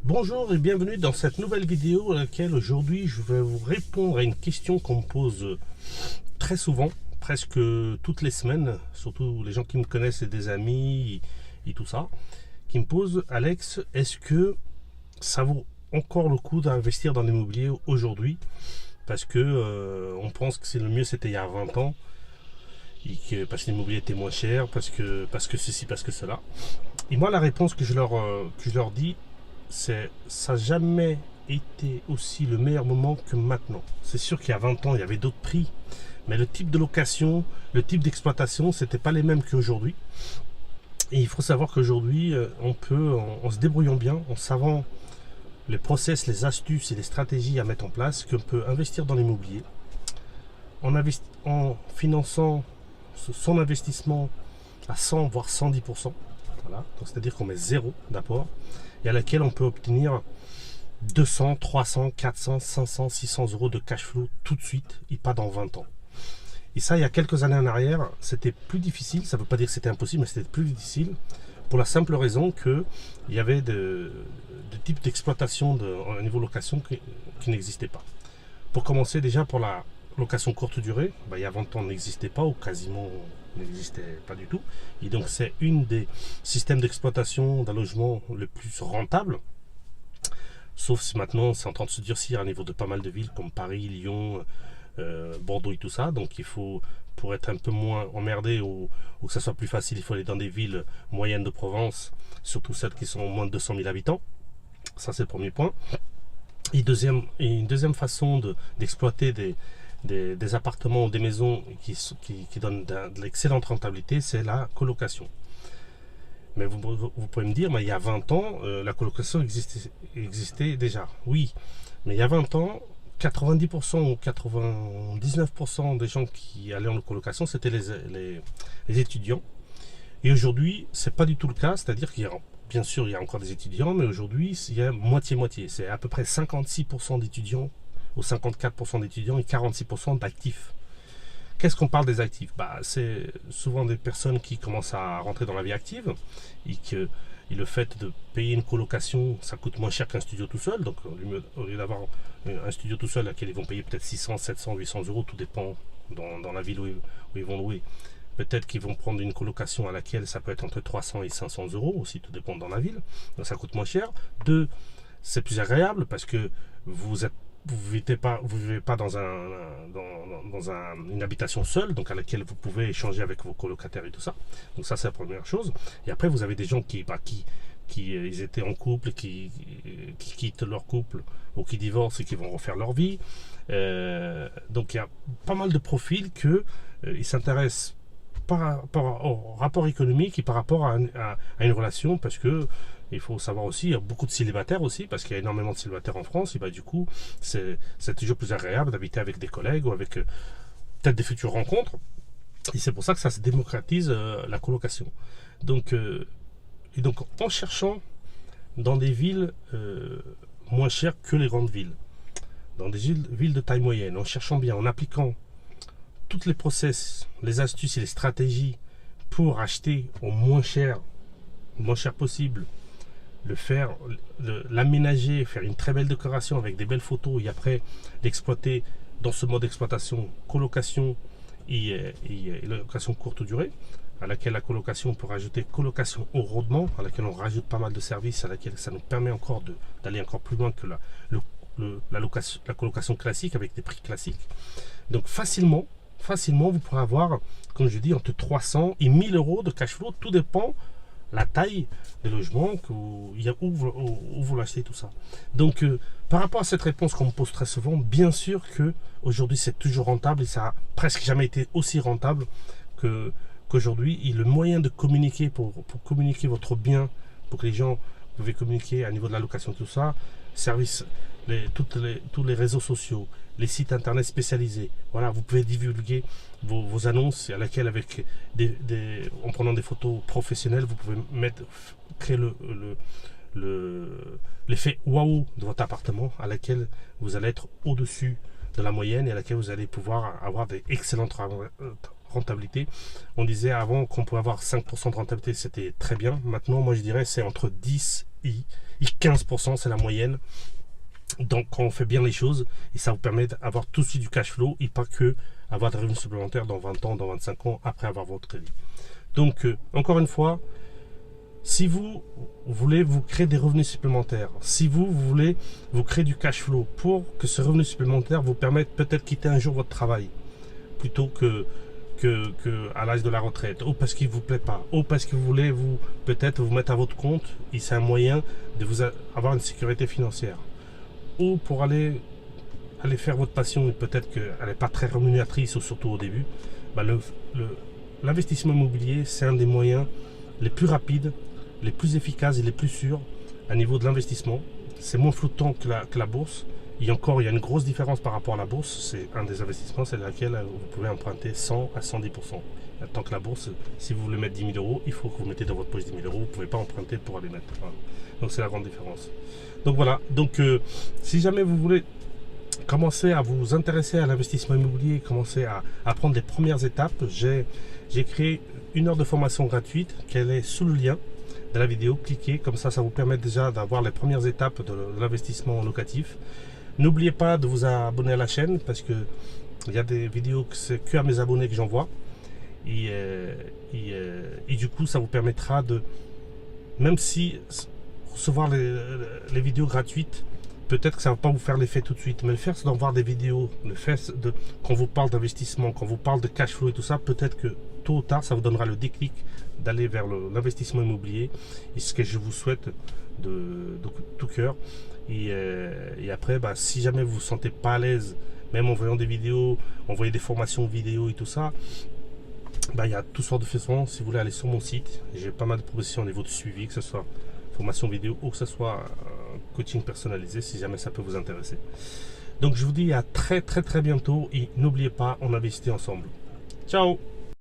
Bonjour et bienvenue dans cette nouvelle vidéo dans laquelle aujourd'hui je vais vous répondre à une question qu'on me pose très souvent, presque toutes les semaines, surtout les gens qui me connaissent et des amis et tout ça, qui me posent: Alex, est-ce que ça vaut encore le coup d'investir dans l'immobilier aujourd'hui? Parce que on pense que c'est le mieux, c'était il y a 20 ans, parce que l'immobilier était moins cher, parce que ceci, parce que cela. Et moi la réponse que je leur dis, c'est: ça n'a jamais été aussi le meilleur moment que maintenant. C'est sûr qu'il y a 20 ans, il y avait d'autres prix, mais le type de location, le type d'exploitation, c'était pas les mêmes qu'aujourd'hui. Et il faut savoir qu'aujourd'hui, en se débrouillant bien, en savant les process, les astuces et les stratégies à mettre en place, qu'on peut investir dans l'immobilier en finançant son investissement à 100 voire 110%. Voilà. C'est-à-dire qu'on met zéro d'apport et à laquelle on peut obtenir 200, 300, 400, 500, 600 euros de cash flow tout de suite et pas dans 20 ans. Et ça, il y a quelques années en arrière, c'était plus difficile. Ça ne veut pas dire que c'était impossible, mais c'était plus difficile pour la simple raison qu'il y avait de types d'exploitation au niveau location qui n'existaient pas. Pour commencer, déjà pour la location courte durée, il y a 20 ans, n'existait pas ou quasiment n'existait pas du tout. Et donc c'est une des systèmes d'exploitation d'un logement le plus rentable. Sauf si maintenant c'est en train de se durcir à niveau de pas mal de villes comme Paris, Lyon, Bordeaux et tout ça. Donc il faut, pour être un peu moins emmerdé ou que ça soit plus facile, il faut aller dans des villes moyennes de Provence, surtout celles qui sont moins de 200 000 habitants. Ça c'est le premier point. Et une deuxième façon d'exploiter des appartements ou des maisons qui donnent de l'excellente rentabilité, c'est la colocation. Mais vous pouvez me dire, mais il y a 20 ans, la colocation existait déjà. Oui, mais il y a 20 ans, 90% ou 99% des gens qui allaient en colocation, c'était les étudiants. Et aujourd'hui, c'est pas du tout le cas, c'est-à-dire qu'il y a, bien sûr, il y a encore des étudiants, mais aujourd'hui, il y a moitié-moitié. C'est à peu près 56% d'étudiants ou 54% d'étudiants et 46% d'actifs. Qu'est-ce qu'on parle des actifs? C'est souvent des personnes qui commencent à rentrer dans la vie active et le fait de payer une colocation, ça coûte moins cher qu'un studio tout seul. Donc au lieu d'avoir un studio tout seul à laquelle ils vont payer peut-être 600, 700, 800 euros, tout dépend dans la ville où ils vont louer. Peut-être qu'ils vont prendre une colocation à laquelle ça peut être entre 300 et 500 euros aussi, tout dépend dans la ville. Donc ça coûte moins cher. Deux, c'est plus agréable parce que vous vivez pas dans une habitation seule, donc à laquelle vous pouvez échanger avec vos colocataires et tout ça. Donc ça c'est la première chose. Et après vous avez des gens qui ils étaient en couple, qui quittent leur couple ou qui divorcent et qui vont refaire leur vie. Donc il y a pas mal de profils ils s'intéressent par rapport au rapport économique et par rapport à une relation, parce que il faut savoir aussi, il y a beaucoup de célibataires aussi, parce qu'il y a énormément de célibataires en France, et du coup c'est toujours plus agréable d'habiter avec des collègues ou avec peut-être des futures rencontres, et c'est pour ça que ça se démocratise la colocation. Donc en cherchant dans des villes moins chères que les grandes villes, dans des villes de taille moyenne, en cherchant bien, en appliquant toutes les process, les astuces et les stratégies pour acheter au moins cher possible, l'aménager, faire une très belle décoration avec des belles photos et après l'exploiter dans ce mode d'exploitation, colocation et location courte durée, à laquelle la colocation, on peut rajouter colocation au rendement, à laquelle on rajoute pas mal de services, à laquelle ça nous permet encore d'aller encore plus loin que la colocation classique avec des prix classiques. Donc facilement, vous pourrez avoir, comme je dis, entre 300 et 1000 euros de cash flow. Tout dépend la taille des logements, où vous l'achetez, tout ça. Donc, par rapport à cette réponse qu'on me pose très souvent, bien sûr qu'aujourd'hui, c'est toujours rentable et ça n'a presque jamais été aussi rentable qu'aujourd'hui. Et le moyen de communiquer, pour communiquer votre bien, pour que les gens puissent communiquer à niveau de la location, tout ça, tous les réseaux sociaux, les sites internet spécialisés. Voilà, vous pouvez divulguer vos annonces à laquelle en prenant des photos professionnelles, vous pouvez créer l'effet waouh de votre appartement, à laquelle vous allez être au-dessus de la moyenne et à laquelle vous allez pouvoir avoir des excellentes rentabilité. On disait avant qu'on pouvait avoir 5% de rentabilité, c'était très bien. Maintenant, moi je dirais c'est entre 10 et 15%, c'est la moyenne. Donc quand on fait bien les choses, et ça vous permet d'avoir tout de suite du cash flow et pas que avoir des revenus supplémentaires dans 20 ans, dans 25 ans après avoir votre crédit. Donc encore une fois, si vous voulez vous créer des revenus supplémentaires, si vous voulez vous créer du cash flow pour que ce revenu supplémentaire vous permette peut-être quitter un jour votre travail plutôt que à l'âge de la retraite, ou parce qu'il ne vous plaît pas, ou parce que vous voulez peut-être vous mettre à votre compte et c'est un moyen de vous avoir une sécurité financière, ou pour aller faire votre passion et peut-être qu'elle n'est pas très rémunératrice, ou surtout au début, bah l'investissement immobilier c'est un des moyens les plus rapides, les plus efficaces et les plus sûrs à niveau de l'investissement. C'est moins flottant que la bourse. Et encore, il y a une grosse différence par rapport à la bourse. C'est un des investissements, c'est laquelle vous pouvez emprunter 100 à 110%. Tant que la bourse, si vous voulez mettre 10 000 euros, il faut que vous mettez dans votre poche 10 000 euros. Vous ne pouvez pas emprunter pour aller mettre. Voilà. Donc c'est la grande différence. Donc voilà. Donc si jamais vous voulez commencer à vous intéresser à l'investissement immobilier, commencer à prendre les premières étapes, j'ai créé une heure de formation gratuite, qu'elle est sous le lien de la vidéo. Cliquez, comme ça vous permet déjà d'avoir les premières étapes de l'investissement locatif. N'oubliez pas de vous abonner à la chaîne parce que il y a des vidéos que c'est que à mes abonnés que j'envoie et du coup ça vous permettra de, même si recevoir les vidéos gratuites, peut-être que ça ne va pas vous faire l'effet tout de suite, mais le fait d'en voir des vidéos, le fait de quand vous parle d'investissement, quand vous parle de cash flow et tout ça, peut-être que tôt ou tard ça vous donnera le déclic d'aller vers l'investissement immobilier, et ce que je vous souhaite de tout cœur. Et après, bah, si jamais vous ne vous sentez pas à l'aise, même en voyant des vidéos, envoyer des formations vidéo et tout ça, bah, il y a toutes sortes de façons. Si vous voulez aller sur mon site, j'ai pas mal de propositions au niveau de suivi, que ce soit formation vidéo ou que ce soit coaching personnalisé, si jamais ça peut vous intéresser. Donc je vous dis à très bientôt et n'oubliez pas, on investit ensemble. Ciao!